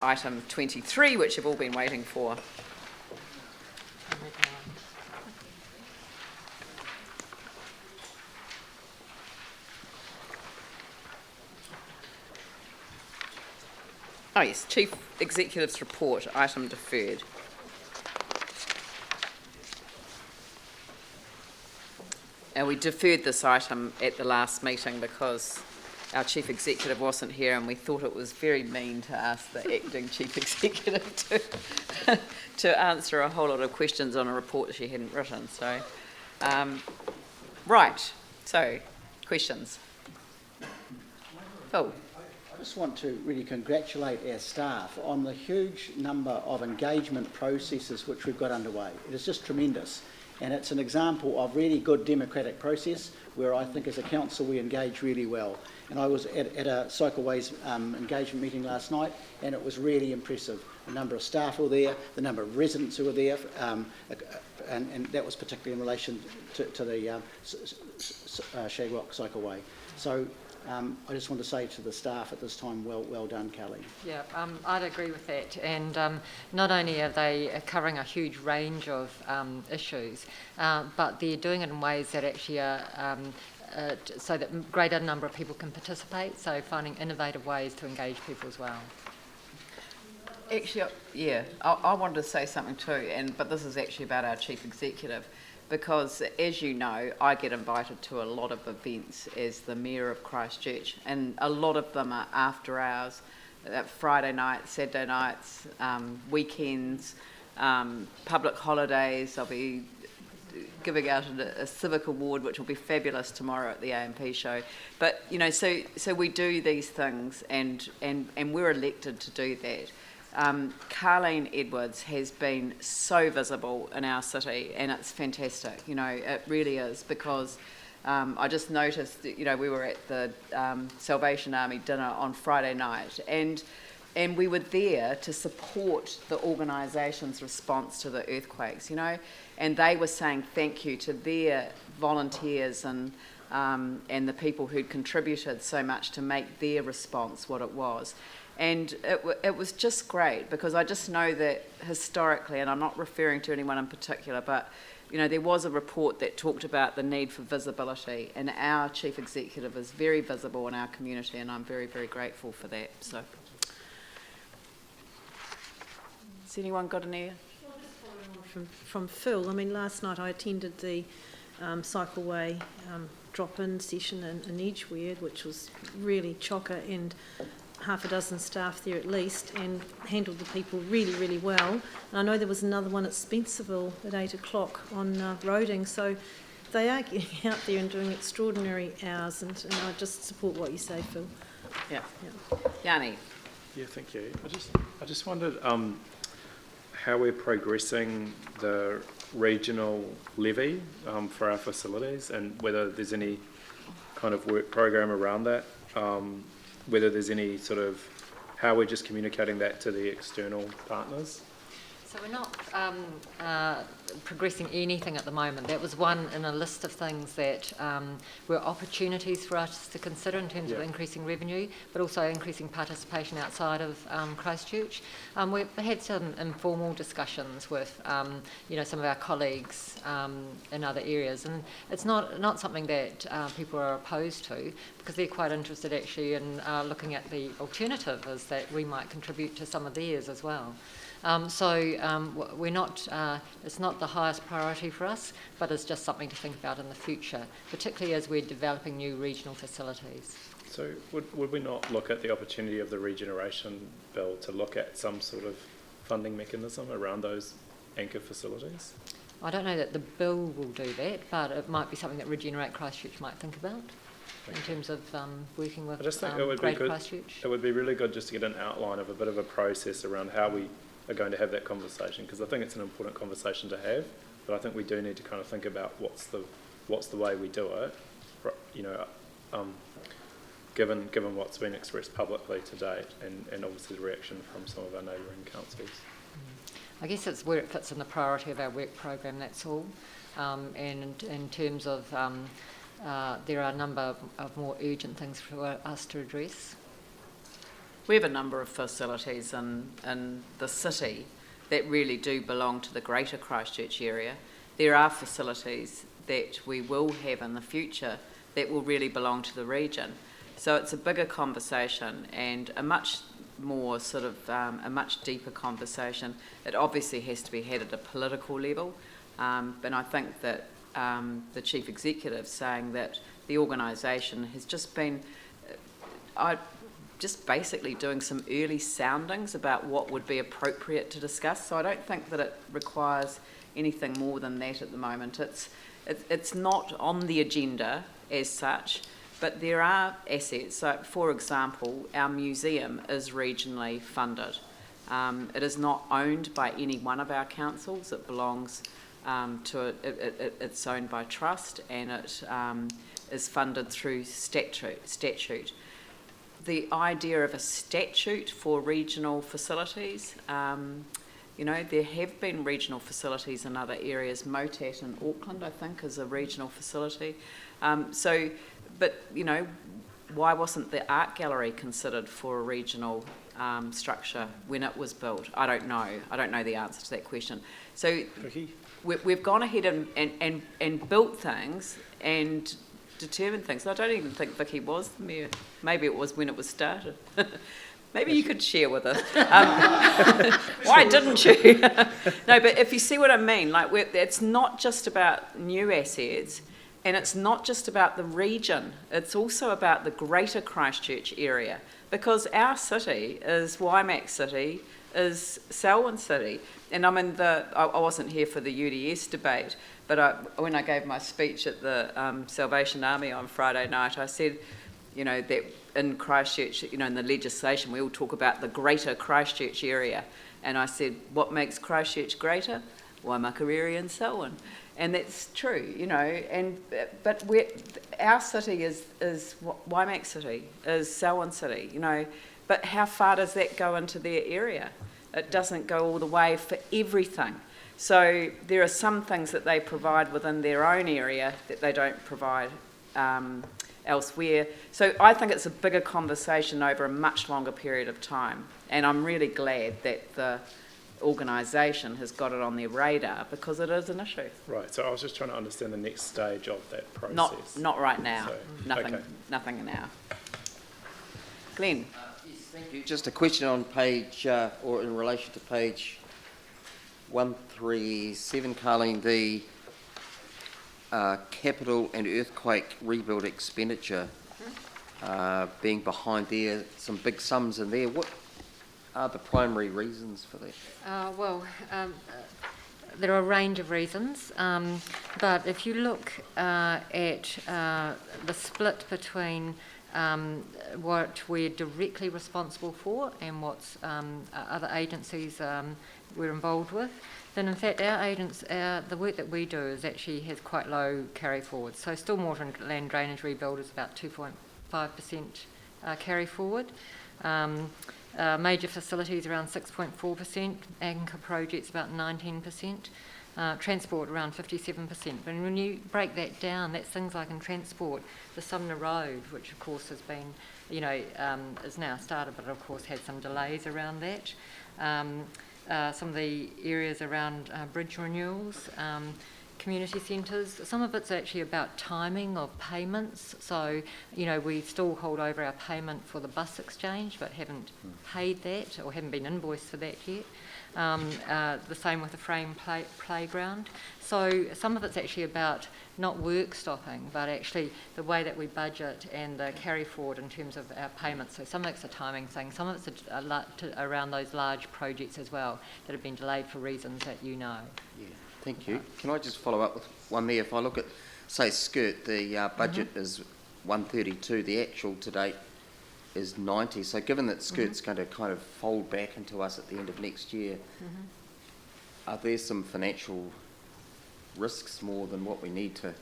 item 23, which you've all been waiting for. Oh yes, Chief Executive's report, item deferred. And we deferred this item at the last meeting because our Chief Executive wasn't here, and we thought it was very mean to ask the acting Chief Executive to answer a whole lot of questions on a report that she hadn't written. So, right, so questions. Phil. I just want to really congratulate our staff on the huge number of engagement processes which we've got underway. It is just tremendous, and it's an example of really good democratic process where I think as a council we engage really well. And I was at a Cycleways engagement meeting last night, and it was really impressive. The number of staff were there, the number of residents who were there, and that was particularly in relation to the Shagrock Cycleway. So I just want to say to the staff at this time, well done, Kelly. Yeah, I'd agree with that. And not only are they covering a huge range of issues, but they're doing it in ways that actually are so that a greater number of people can participate, so finding innovative ways to engage people as well. Actually, yeah, I wanted to say something too, but this is actually about our Chief Executive, because as you know, I get invited to a lot of events as the Mayor of Christchurch, and a lot of them are after hours, Friday nights, Saturday nights, weekends, public holidays. I'll be giving out a civic award, which will be fabulous tomorrow at the AMP show. But you know, so we do these things, and we're elected to do that. Carleen Edwards has been so visible in our city, and it's fantastic. You know, it really is, because I just noticed that, you know, we were at the Salvation Army dinner on Friday night, and we were there to support the organisation's response to the earthquakes, you know, and they were saying thank you to their volunteers and the people who'd contributed so much to make their response what it was. And it was just great, because I just know that historically, and I'm not referring to anyone in particular, but you know, there was a report that talked about the need for visibility, and our Chief Executive is very visible in our community, and I'm very, very grateful for that. So, has anyone got any? Well, just following on from Phil, I mean, last night I attended the Cycleway drop-in session in Edgeware, which was really chocker, and half a dozen staff there at least, and handled the people really, really well. And I know there was another one at Spencerville at 8 o'clock on Roding, so they are getting out there and doing extraordinary hours, and I just support what you say, Phil. Yeah. Yanni. Yeah, thank you. I just wondered how we're progressing the regional levy for our facilities, and whether there's any kind of work program around that. Whether there's any sort of, how we're just communicating that to the external partners. So we're not progressing anything at the moment. That was one in a list of things that were opportunities for us to consider in terms of increasing revenue, but also increasing participation outside of Christchurch. We've had some informal discussions with you know, some of our colleagues in other areas, and it's not something that people are opposed to, because they're quite interested actually in looking at the alternative is that we might contribute to some of theirs as well. We're not, it's not the highest priority for us, but it's just something to think about in the future, particularly as we're developing new regional facilities. So would we not look at the opportunity of the Regeneration Bill to look at some sort of funding mechanism around those anchor facilities? I don't know that the bill will do that, but it might be something that Regenerate Christchurch might think about. In terms of working with Greater Christchurch. It would be really good just to get an outline of a bit of a process around how we are going to have that conversation, because I think it's an important conversation to have, but I think we do need to kind of think about what's the way we do it, you know, given what's been expressed publicly to date, and obviously the reaction from some of our neighbouring councils. I guess it's where it fits in the priority of our work program, that's all. And in terms of there are a number of more urgent things for us to address. We have a number of facilities in the city that really do belong to the greater Christchurch area. There are facilities that we will have in the future that will really belong to the region. So it's a bigger conversation and a much more sort of, a much deeper conversation. It obviously has to be had at a political level, but I think that the Chief Executive saying that the organisation has just been, just basically doing some early soundings about what would be appropriate to discuss. So I don't think that it requires anything more than that at the moment. It's not on the agenda as such, but there are assets. So, for example, our museum is regionally funded. It is not owned by any one of our councils. It belongs it's owned by trust, and it is funded through statute. The idea of a statute for regional facilities, there have been regional facilities in other areas. Motat in Auckland, I think, is a regional facility. Why wasn't the art gallery considered for a regional structure when it was built? I don't know. I don't know the answer to that question. So we've gone ahead and built things and determined things. I don't even think Vicky was the mayor. Maybe it was when it was started. Maybe you could share with us. Why didn't you? No, but if you see what I mean, it's not just about new assets, and it's not just about the region. It's also about the greater Christchurch area, because our city is Waimak City, is Selwyn City, and I wasn't here for the UDS debate, but when I gave my speech at the Salvation Army on Friday night, I said, that in Christchurch, in the legislation, we all talk about the greater Christchurch area. And I said, what makes Christchurch greater? Waimaka area and Selwyn. And that's true, but our city is Waimak City, is Selwyn City, but how far does that go into their area? It doesn't go all the way for everything. So there are some things that they provide within their own area that they don't provide elsewhere. So I think it's a bigger conversation over a much longer period of time. And I'm really glad that the organisation has got it on their radar, because it is an issue. Right, so I was just trying to understand the next stage of that process. Not right now. So, Nothing now. Glenn? Yes, thank you. Just a question on page, or in relation to page 137, Carleen, the capital and earthquake rebuild expenditure being behind there, some big sums in there. What are the primary reasons for that? There are a range of reasons, but if you look at the split between what we're directly responsible for and what other agencies we're involved with, then in fact the work that we do has quite low carry forward. So stormwater and land drainage rebuild is about 2.5% carry forward. Major facilities around 6.4%, anchor projects about 19%, transport around 57%. But when you break that down, that's things like in transport, the Sumner Road, which of course has been, is now started, but of course had some delays around that. Some of the areas around bridge renewals, community centres, some of it's actually about timing of payments. So, we still hold over our payment for the bus exchange, but haven't paid that or haven't been invoiced for that yet. The same with the frame playground. So some of it's actually about not work stopping, but actually the way that we budget and the carry forward in terms of our payments. So some of it's a timing thing, some of it's around those large projects as well that have been delayed for reasons that you know. Yeah, thank you. Can I just follow up with one there? If I look at, say, Skirt, the budget is 132, the actual to date is 90. So given that Skirt's going to kind of fold back into us at the end of next year, are there some financial risks more than what we need to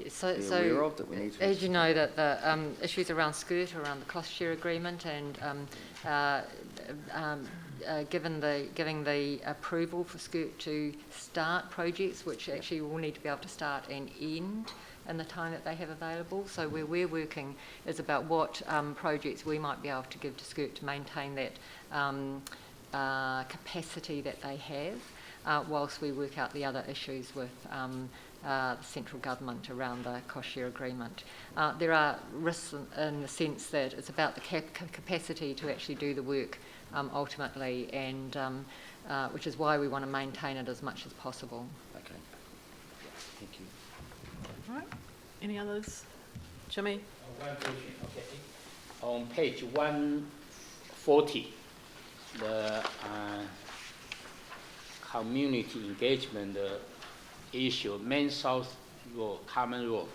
So, be so aware of that we need to? as you know, that the issues around SCIRT, around the cost share agreement, and giving the approval for SCIRT to start projects, which actually will need to be able to start and end in the time that they have available. So where we're working is about what projects we might be able to give to SCIRT to maintain that capacity that they have, whilst we work out the other issues with the central government around the cost share agreement. There are risks in the sense that it's about the capacity to actually do the work ultimately, and which is why we want to maintain it as much as possible. Okay. Thank you. Right. Any others? Jimmy? One question, okay. On page 140, the community engagement issue, Main South Road, Common Road,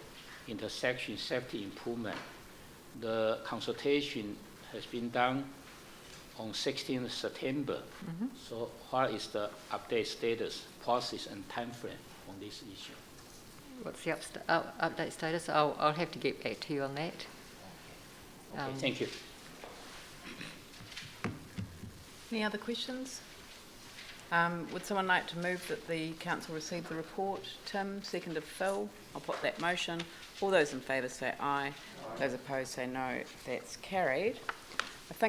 intersection safety improvement. The consultation has been done on 16th September. So what is the update status, process and timeframe on this issue? What's the update status? I'll have to get back to you on that. Okay, thank you. Any other questions? Would someone like to move that the council receive the report? Tim, seconded Phil. I'll put that motion. All those in favour say aye. Those opposed say no. That's carried. I think